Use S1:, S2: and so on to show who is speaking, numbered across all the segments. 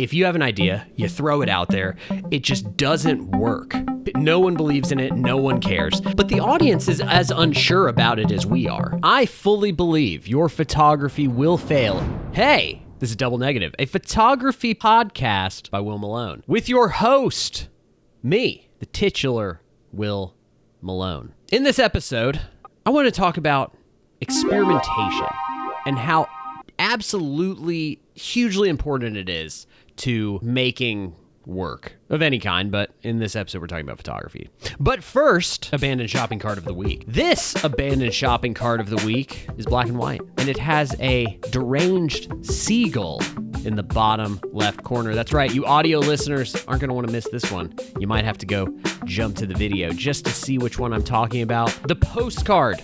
S1: If you have an idea, you throw it out there, it just doesn't work. No one believes in it, no one cares, but the audience is as unsure about it as we are. I fully believe your photography will fail. Hey, this is Double Negative, a photography podcast by Will Malone, with your host, me, the titular Will Malone. In this episode, I want to talk about experimentation and how absolutely hugely important it is to making work of any kind, but in this episode we're talking about photography. But first, abandoned shopping cart of the week. This abandoned shopping cart of the week is black and white, and it has a deranged seagull in the bottom left corner. That's right, you audio listeners aren't going to want to miss this one. You might have to go jump to the video just to see which one I'm talking about. The postcard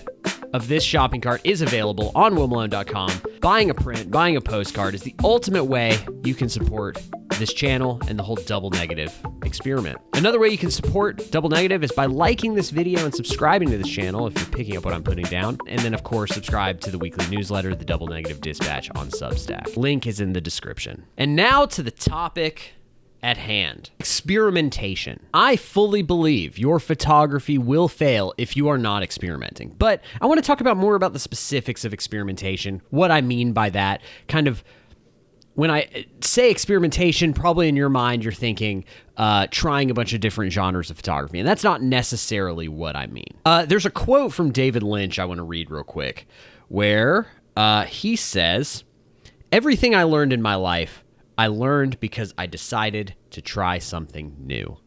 S1: of this shopping cart is available on willmalone.com. Buying a print, buying a postcard is the ultimate way you can support this channel and the whole Double Negative experiment. Another way you can support Double Negative is by liking this video and subscribing to this channel if you're picking up what I'm putting down. And then, of course, subscribe to the weekly newsletter, the Double Negative Dispatch on Substack. Link is in the description. And now to the topic at hand. Experimentation. I fully believe your photography will fail if you are not experimenting. But I want to talk about more about the specifics of experimentation, what I mean by that, kind of. When I say experimentation, probably in your mind, you're thinking trying a bunch of different genres of photography, and that's not necessarily what I mean. There's a quote from David Lynch I want to read real quick, where he says, "Everything I learned in my life, I learned because I decided to try something new."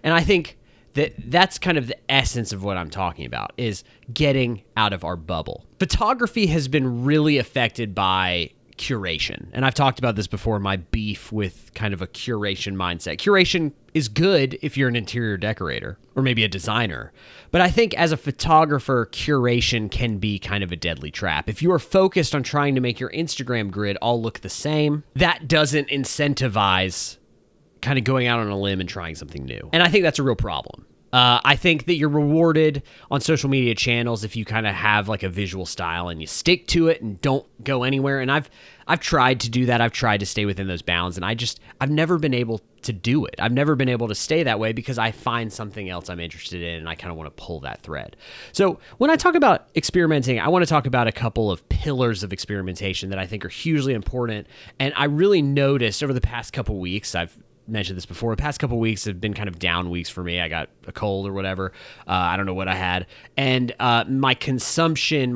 S1: And I think that's kind of the essence of what I'm talking about, is getting out of our bubble. Photography has been really affected by curation. And I've talked about this before, my beef with kind of a curation mindset. Curation is good if you're an interior decorator or maybe a designer. But I think as a photographer, curation can be kind of a deadly trap. If you are focused on trying to make your Instagram grid all look the same, that doesn't incentivize kind of going out on a limb and trying something new. And I think that's a real problem. I think that you're rewarded on social media channels if you kind of have like a visual style and you stick to it and don't go anywhere. And I've tried to do that. I've tried to stay within those bounds, and I've never been able to do it. I've never been able to stay that way because I find something else I'm interested in and I kind of want to pull that thread. So when I talk about experimenting, I want to talk about a couple of pillars of experimentation that I think are hugely important. And I really noticed over the past couple weeks, I've mentioned this before, the past couple of weeks have been kind of down weeks for me. I got a cold or whatever. I don't know what I had. And my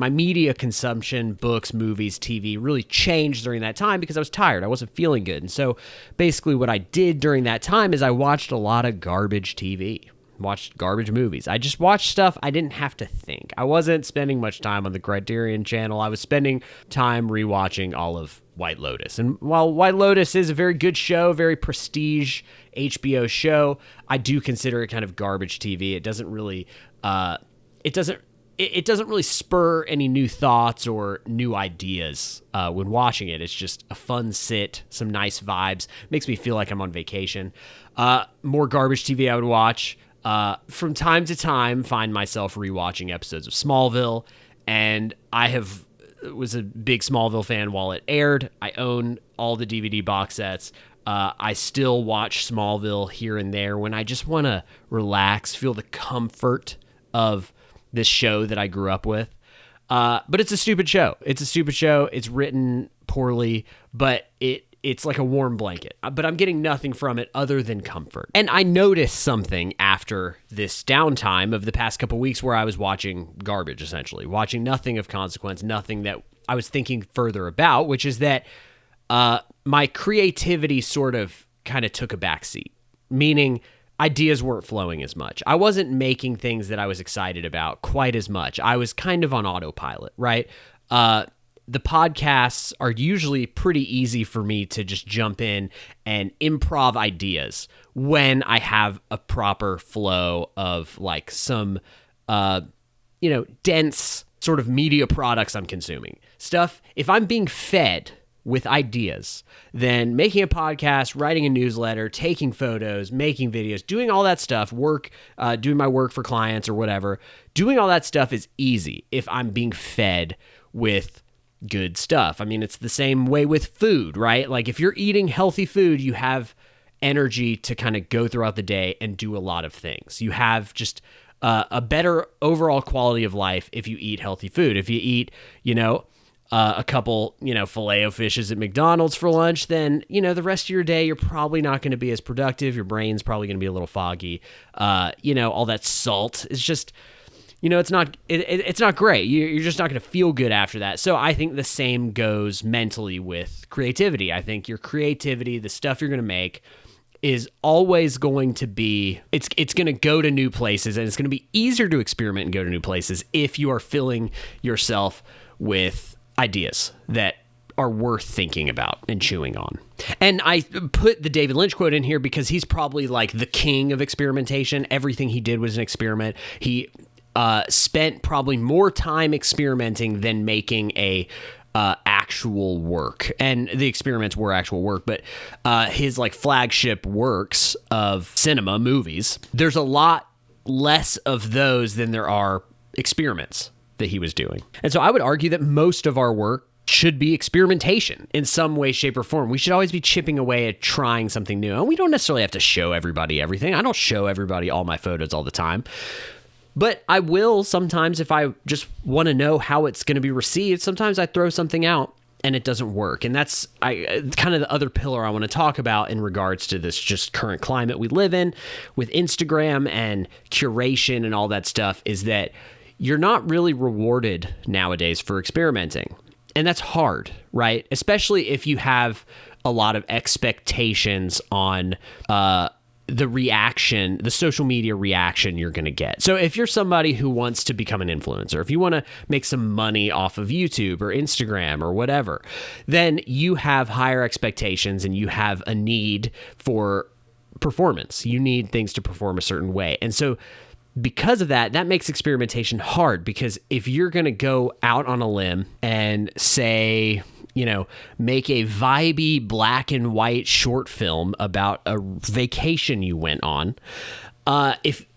S1: media consumption, books, movies, TV, really changed during that time because I was tired. I wasn't feeling good. And so basically what I did during that time is I watched a lot of garbage TV. Watched garbage movies. I just watched stuff I didn't have to think. I wasn't spending much time on the Criterion channel. I was spending time rewatching all of White Lotus. And while White Lotus is a very good show, very prestige HBO show, I do consider it kind of garbage TV. It doesn't really it doesn't really spur any new thoughts or new ideas when watching it. It's just a fun sit, some nice vibes. Makes me feel like I'm on vacation. More garbage TV I would watch. From time to time, find myself rewatching episodes of Smallville, and was a big Smallville fan while it aired. I own all the DVD box sets. I still watch Smallville here and there when I just want to relax, feel the comfort of this show that I grew up with. But it's a stupid show. It's written poorly, but it's like a warm blanket, but I'm getting nothing from it other than comfort. And I noticed something after this downtime of the past couple weeks where I was watching garbage, essentially, watching nothing of consequence, nothing that I was thinking further about, which is that my creativity sort of kind of took a backseat, meaning ideas weren't flowing as much. I wasn't making things that I was excited about quite as much. I was kind of on autopilot, right? The podcasts are usually pretty easy for me to just jump in and improv ideas when I have a proper flow of like some, dense sort of media products I'm consuming. Stuff, if I'm being fed with ideas, then making a podcast, writing a newsletter, taking photos, making videos, doing all that stuff, doing my work for clients or whatever, doing all that stuff is easy if I'm being fed with good stuff. I mean, it's the same way with food, right? Like if you're eating healthy food, you have energy to kind of go throughout the day and do a lot of things. You have just a better overall quality of life if you eat healthy food. If you eat, a couple, Filet-O-Fishes at McDonald's for lunch, then, the rest of your day, you're probably not going to be as productive. Your brain's probably going to be a little foggy. All that salt is just, it's not great. You're just not going to feel good after that. So I think the same goes mentally with creativity. I think your creativity, the stuff you're going to make, is always going to be, it's going to go to new places, and it's going to be easier to experiment and go to new places if you are filling yourself with ideas that are worth thinking about and chewing on. And I put the David Lynch quote in here because he's probably like the king of experimentation. Everything he did was an experiment. He spent probably more time experimenting than making a actual work, and the experiments were actual work, but his like flagship works of cinema, movies, there's a lot less of those than there are experiments that he was doing. And so I would argue that most of our work should be experimentation in some way, shape, or form. We should always be chipping away at trying something new, and we don't necessarily have to show everybody everything. I don't show everybody all my photos all the time. But I will sometimes, if I just want to know how it's going to be received, sometimes I throw something out and it doesn't work. And that's kind of the other pillar I want to talk about in regards to this just current climate we live in with Instagram and curation and all that stuff, is that you're not really rewarded nowadays for experimenting. And that's hard, right? Especially if you have a lot of expectations on the social media reaction you're going to get. So if you're somebody who wants to become an influencer, if you want to make some money off of YouTube or Instagram or whatever, then you have higher expectations and you have a need for performance. You need things to perform a certain way. And so because of that, that makes experimentation hard, because if you're going to go out on a limb and say, make a vibey black and white short film about a vacation you went on,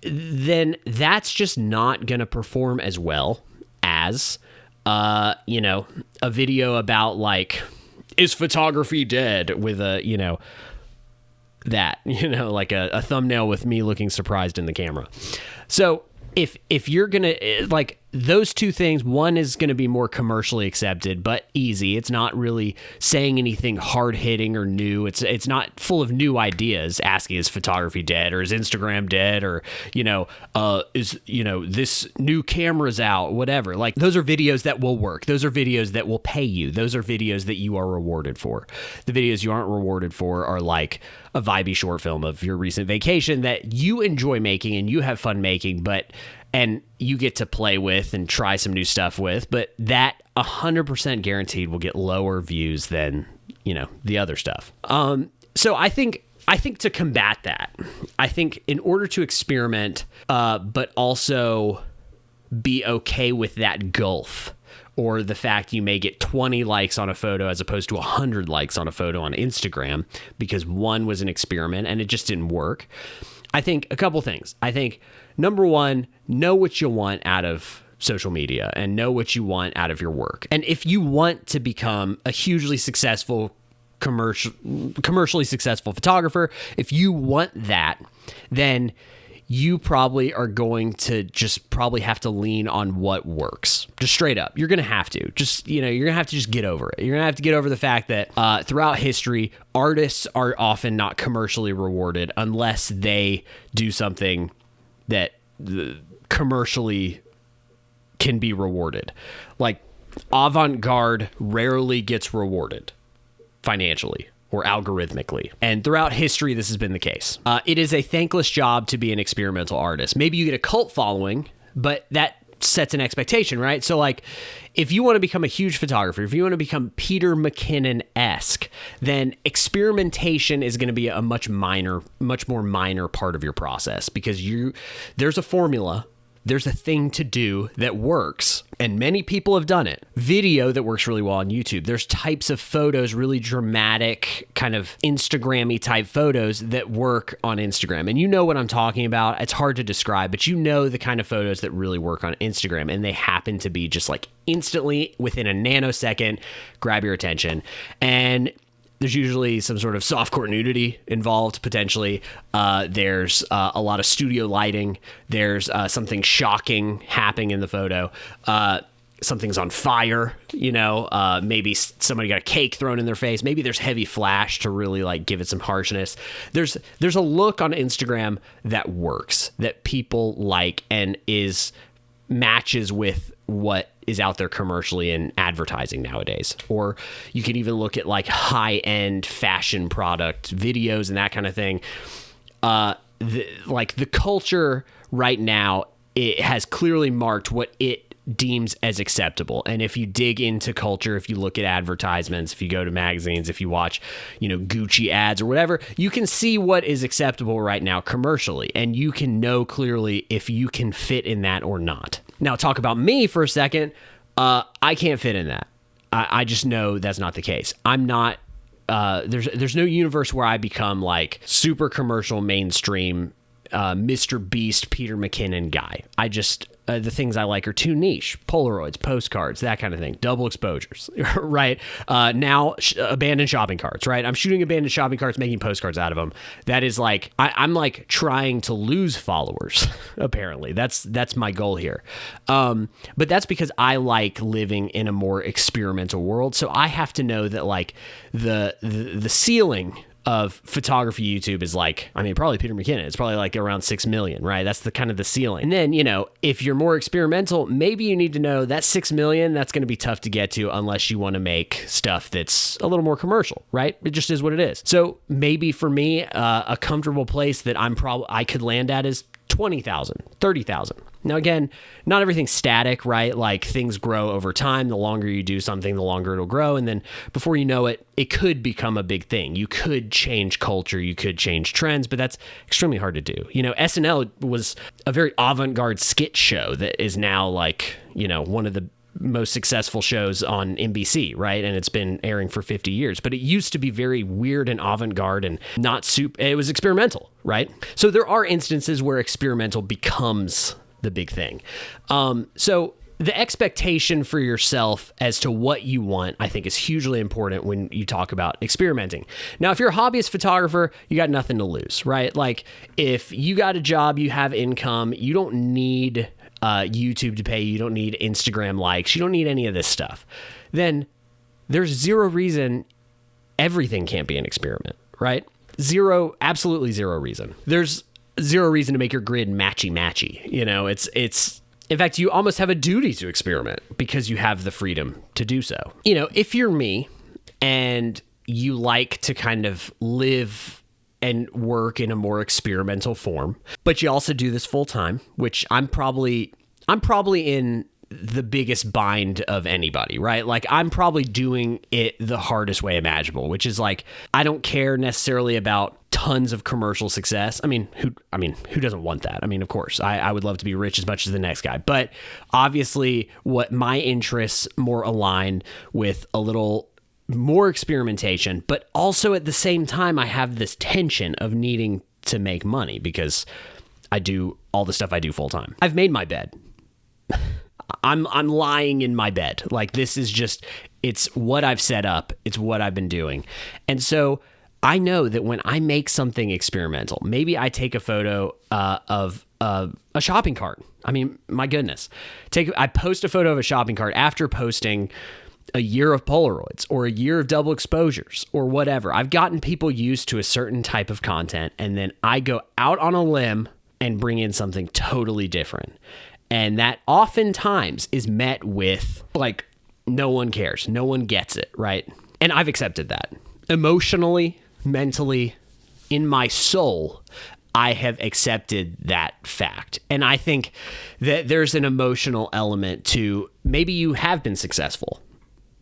S1: then that's just not going to perform as well as, a video about like, is photography dead, with a, like a thumbnail with me looking surprised in the camera. So if you're going to, like, those two things, one is going to be more commercially accepted, but easy. It's not really saying anything hard-hitting or new. It's not full of new ideas, asking, is photography dead, or is Instagram dead, or, this new camera's out, whatever. Like, those are videos that will work. Those are videos that will pay you. Those are videos that you are rewarded for. The videos you aren't rewarded for are like a vibey short film of your recent vacation that you enjoy making and you have fun making, and you get to play with and try some new stuff with, but that 100% guaranteed will get lower views than, the other stuff. So I think to combat that, I think in order to experiment, but also be okay with that gulf, or the fact you may get 20 likes on a photo as opposed to 100 likes on a photo on Instagram because one was an experiment and it just didn't work. I think a couple things. I think, number one, know what you want out of social media and know what you want out of your work. And if you want to become a hugely successful, commercially successful photographer, if you want that, then you probably are going to just probably have to lean on what works. Just straight up. You're going to have to. You're going to have to just get over it. You're going to have to get over the fact that throughout history, artists are often not commercially rewarded unless they do something that commercially can be rewarded. Like, avant-garde rarely gets rewarded financially or algorithmically. And throughout history, this has been the case. It is a thankless job to be an experimental artist. Maybe you get a cult following, but that sets an expectation, right? So like, if you want to become a huge photographer, if you want to become Peter McKinnon-esque, then experimentation is going to be a much more minor part of your process, because there's a formula there's a thing to do that works, and many people have done it. Video that works really well on YouTube. There's types of photos, really dramatic, kind of Instagram-y type photos that work on Instagram. And you know what I'm talking about. It's hard to describe, but you know the kind of photos that really work on Instagram, and they happen to be just like instantly, within a nanosecond, grab your attention. And there's usually some sort of softcore nudity involved, potentially. There's a lot of studio lighting. There's something shocking happening in the photo. Something's on fire, maybe somebody got a cake thrown in their face. Maybe there's heavy flash to really like give it some harshness. There's a look on Instagram that works, that people like, and matches with what is out there commercially in advertising nowadays. Or you can even look at like high-end fashion product videos and that kind of thing. The culture right now, it has clearly marked what it deems as acceptable. And if you dig into culture, if you look at advertisements, if you go to magazines, if you watch, Gucci ads or whatever, you can see what is acceptable right now commercially, and you can know clearly if you can fit in that or not. Now, talk about me for a second. I can't fit in that. I just know that's not the case. I'm not. There's no universe where I become like super commercial, mainstream, Mr. Beast, Peter McKinnon guy. I just the things I like are too niche. Polaroids, postcards, that kind of thing. Double exposures, right? Now, abandoned shopping carts, right? I'm shooting abandoned shopping carts, making postcards out of them. That is like, I'm like trying to lose followers, apparently. That's my goal here. But that's because I like living in a more experimental world. So I have to know that like the ceiling of photography YouTube is like, probably Peter McKinnon. It's probably like around 6 million, right? That's the kind of the ceiling. And then, if you're more experimental, maybe you need to know that 6 million, that's going to be tough to get to unless you want to make stuff that's a little more commercial, right? It just is what it is. So maybe for me, a comfortable place that I could land at is 20,000, 30,000. Now, again, not everything's static, right? Like things grow over time. The longer you do something, the longer it'll grow. And then before you know it, it could become a big thing. You could change culture. You could change trends, but that's extremely hard to do. SNL was a very avant-garde skit show that is now like, one of the most successful shows on NBC, right? And it's been airing for 50 years, but it used to be very weird and avant-garde and not super, it was experimental, right? So there are instances where experimental becomes the big thing. So the expectation for yourself as to what you want, I think, is hugely important when you talk about experimenting. Now, if you're a hobbyist photographer, you got nothing to lose, right? Like if you got a job, you have income, you don't need YouTube to pay, you don't need Instagram likes, you don't need any of this stuff, then there's zero reason everything can't be an experiment, right? Absolutely zero reason. There's zero reason to make your grid matchy. It's in fact, you almost have a duty to experiment because you have the freedom to do so. If you're me and you like to kind of live and work in a more experimental form, but you also do this full time, which I'm probably in the biggest bind of anybody, right? Like I'm probably doing it the hardest way imaginable, which is like, I don't care necessarily about tons of commercial success. Who doesn't want that? Of course, I would love to be rich as much as the next guy, but obviously what my interests more align with a little more experimentation, but also at the same time, I have this tension of needing to make money because I do all the stuff I do full time. I've made my bed. I'm lying in my bed. Like this is just, it's what I've set up. It's what I've been doing. And so I know that when I make something experimental, maybe I take a photo of a shopping cart. My goodness. I post a photo of a shopping cart after posting a year of Polaroids or a year of double exposures or whatever. I've gotten people used to a certain type of content, and then I go out on a limb and bring in something totally different. And that oftentimes is met with like, no one cares. No one gets it, right? And I've accepted that. Emotionally, mentally, in my soul, I have accepted that fact. And I think that there's an emotional element to maybe you have been successful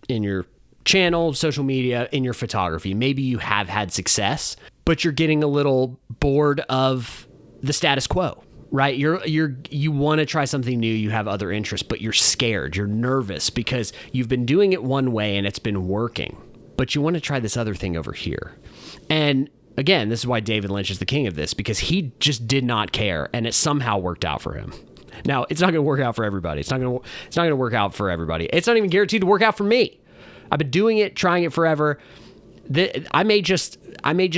S1: in your channel, social media, in your photography. Maybe you have had success, but you're getting a little bored of the status quo, right? You want to try something new, you have other interests, but you're scared, you're nervous because you've been doing it one way and it's been working, but you want to try this other thing over here. And again, this is why David Lynch is the king of this, because he just did not care and it somehow worked out for him. Now, it's not going to work out for everybody. It's not going to work out for everybody. It's not even guaranteed to work out for me. I've been doing it, trying it forever. I may just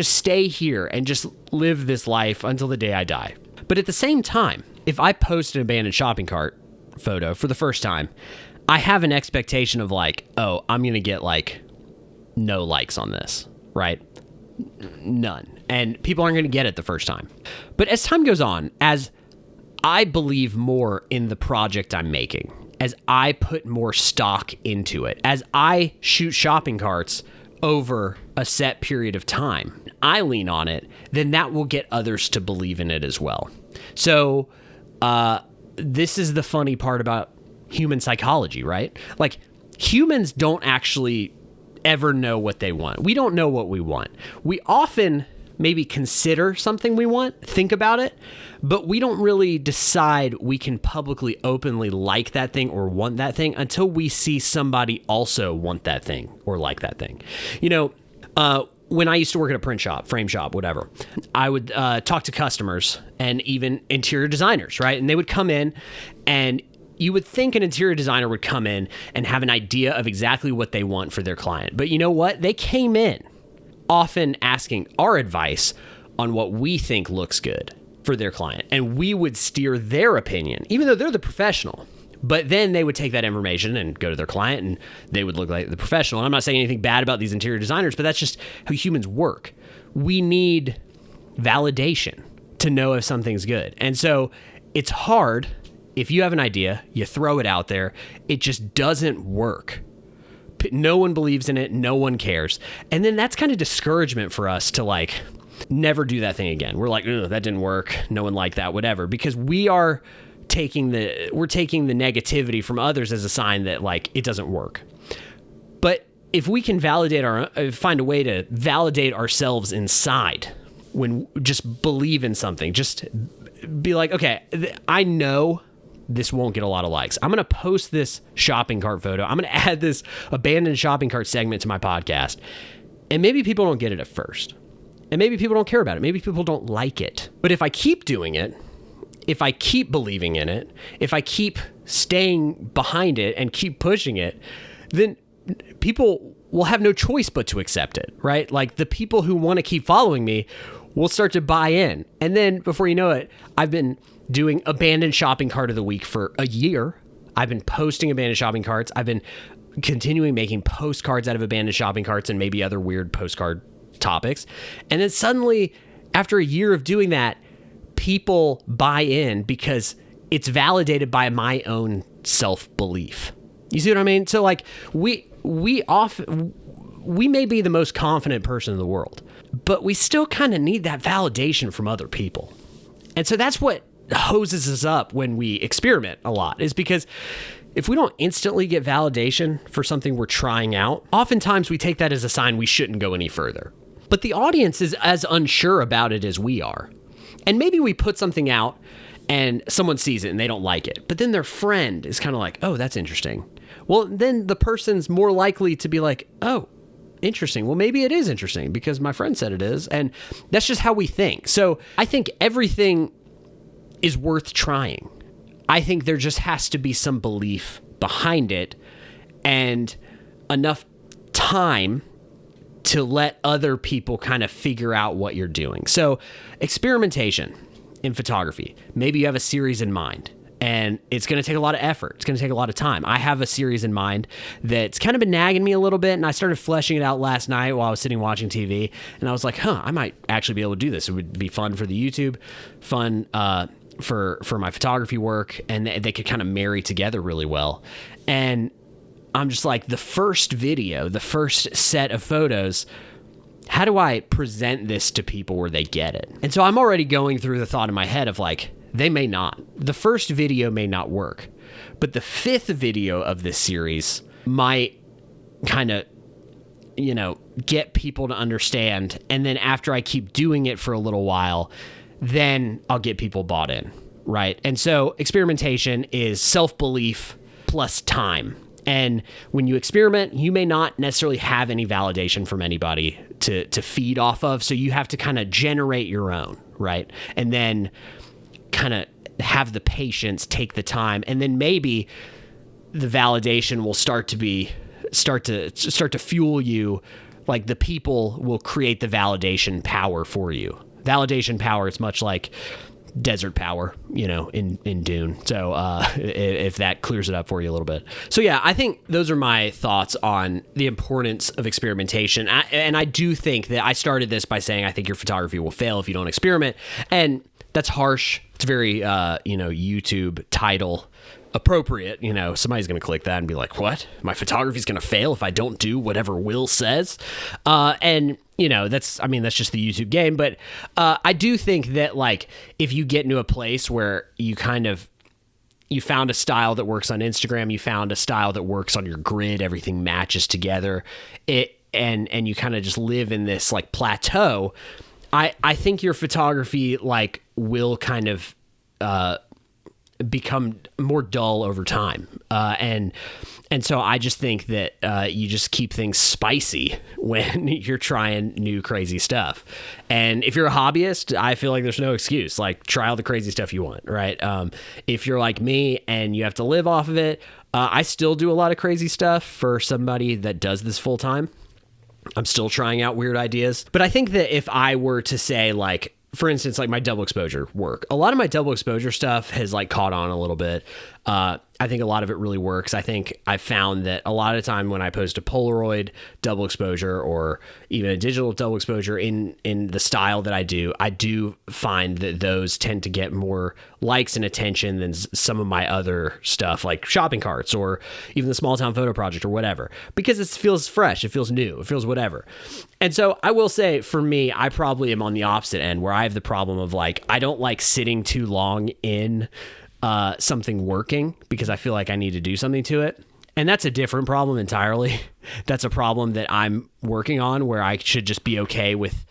S1: stay here and just live this life until the day I die. But at the same time, if I post an abandoned shopping cart photo for the first time, I have an expectation of like, oh, I'm going to get like no likes on this, right? None. And people aren't going to get it the first time. But as time goes on, as I believe more in the project I'm making, as I put more stock into it, as I shoot shopping carts over a set period of time, I lean on it, then that will get others to believe in it as well. So this is the funny part about human psychology, right? Like, humans don't actually ever know what they want. We don't know what we want. We often maybe consider something we want, think about it, but we don't really decide we can publicly, openly like that thing or want that thing until we see somebody also want that thing or like that thing. You know, when I used to work at a print shop, frame shop, whatever, I would talk to customers and even interior designers, right? And they would come in, and you would think an interior designer would come in and have an idea of exactly what they want for their client. But you know what? They came in often asking our advice on what we think looks good for their client. And we would steer their opinion, even though they're the professional. But then they would take that information and go to their client and they would look like the professional. And I'm not saying anything bad about these interior designers, but that's just how humans work. We need validation to know if something's good. And so it's hard. If you have an idea, you throw it out there, it just doesn't work. No one believes in it. No one cares. And then that's kind of discouragement for us to like never do that thing again. We're like, ugh, that didn't work. No one liked that, whatever, because we're taking the negativity from others as a sign that like it doesn't work. But if we can find a way to validate ourselves inside, when just believe in something, just be like, okay, I know this won't get a lot of likes. I'm going to post this shopping cart photo. I'm going to add this abandoned shopping cart segment to my podcast. And maybe people don't get it at first. And maybe people don't care about it. Maybe people don't like it. But if I keep doing it, if I keep believing in it, if I keep staying behind it and keep pushing it, then people will have no choice but to accept it, right? Like the people who want to keep following me will start to buy in. And then before you know it, I've been doing abandoned shopping cart of the week for a year. I've been posting abandoned shopping carts. I've been continuing making postcards out of abandoned shopping carts and maybe other weird postcard topics. And then suddenly, after a year of doing that, people buy in because it's validated by my own self-belief. You see what I mean? So like we may be the most confident person in the world, but we still kind of need that validation from other people. And so that's what hoses us up when we experiment a lot, is because if we don't instantly get validation for something we're trying out, oftentimes we take that as a sign we shouldn't go any further. But the audience is as unsure about it as we are. And maybe we put something out and someone sees it and they don't like it, but then their friend is kind of like, oh, that's interesting. Well, then the person's more likely to be like, oh, interesting. Well, maybe it is interesting because my friend said it is. And that's just how we think. So I think everything is worth trying. I think there just has to be some belief behind it and enough time to let other people kind of figure out what you're doing. So experimentation in photography. Maybe you have a series in mind and it's going to take a lot of effort. It's going to take a lot of time. I have a series in mind that's kind of been nagging me a little bit, and I started fleshing it out last night while I was sitting watching TV, and I was like, I might actually be able to do this. It would be fun for the YouTube, fun for my photography work, and they could kind of marry together really well. And I'm just like, the first video, the first set of photos, how do I present this to people where they get it? And so I'm already going through the thought in my head of like, they may not. The first video may not work, but the fifth video of this series might kind of, get people to understand. And then after I keep doing it for a little while, then I'll get people bought in. right? And so experimentation is self-belief plus time. And when you experiment, you may not necessarily have any validation from anybody to feed off of. So you have to kind of generate your own, right? And then kind of have the patience, take the time, and then maybe the validation will start to fuel you. Like the people will create the validation power for you. Validation power is much like desert power, in Dune. So if that clears it up for you a little bit. So yeah, I think those are my thoughts on the importance of experimentation. And I do think that I started this by saying I think your photography will fail if you don't experiment. And that's harsh. It's very, YouTube title appropriate. Somebody's going to click that and be like, what? My photography is going to fail if I don't do whatever Will says. That's just the YouTube game. But I do think that like if you get into a place where you found a style that works on Instagram, you found a style that works on your grid, everything matches together, and you kind of just live in this like plateau, I think your photography like will kind of become more dull over time. And so I just think that you just keep things spicy when you're trying new crazy stuff. And if you're a hobbyist, I feel like there's no excuse. Like try all the crazy stuff you want, right? If you're like me and you have to live off of it, I still do a lot of crazy stuff for somebody that does this full time. I'm still trying out weird ideas. But I think that if I were to say like, for instance, like my double exposure work, a lot of my double exposure stuff has like caught on a little bit. I think a lot of it really works. I think I found that a lot of time when I post a Polaroid double exposure or even a digital double exposure in the style that I do find that those tend to get more likes and attention than some of my other stuff like shopping carts or even the small town photo project or whatever, because it feels fresh. It feels new. It feels whatever. And so I will say for me, I probably am on the opposite end where I have the problem of like, I don't like sitting too long in something working because I feel like I need to do something to it. And that's a different problem entirely. That's a problem that I'm working on where I should just be okay with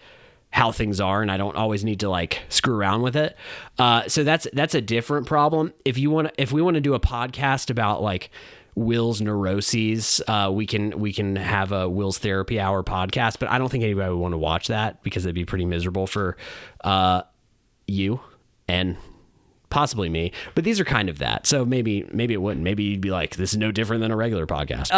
S1: how things are and I don't always need to like screw around with it. So that's a different problem. If we want to do a podcast about like Will's neuroses, we can have a Will's Therapy Hour podcast, but I don't think anybody would want to watch that because it'd be pretty miserable for you and possibly me, but these are kind of that. So maybe it wouldn't. Maybe you'd be like, this is no different than a regular podcast.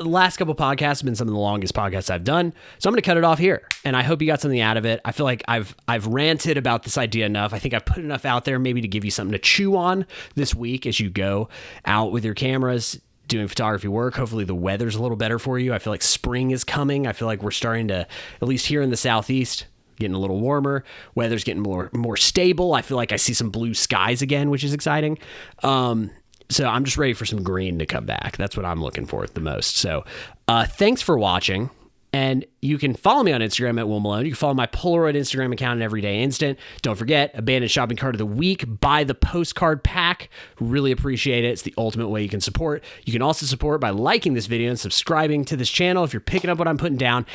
S1: Last couple podcasts have been some of the longest podcasts I've done. So I'm going to cut it off here. And I hope you got something out of it. I feel like I've ranted about this idea enough. I think I've put enough out there maybe to give you something to chew on this week as you go out with your cameras doing photography work. Hopefully the weather's a little better for you. I feel like spring is coming. I feel like we're starting to, at least here in the Southeast, getting a little warmer. Weather's getting more stable. I feel like I see some blue skies again, which is exciting. So I'm just ready for some green to come back. That's what I'm looking for the most. So thanks for watching. And you can follow me on Instagram at Will Malone. You can follow my Polaroid Instagram account at Everyday Instant. Don't forget, Abandoned Shopping Cart of the Week. Buy the postcard pack. Really appreciate it. It's the ultimate way you can support. You can also support by liking this video and subscribing to this channel if you're picking up what I'm putting down.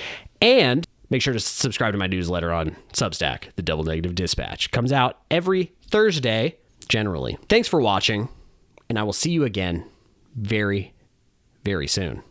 S1: And make sure to subscribe to my newsletter on Substack, the Double Negative Dispatch. Comes out every Thursday, generally. Thanks for watching, and I will see you again very, very soon.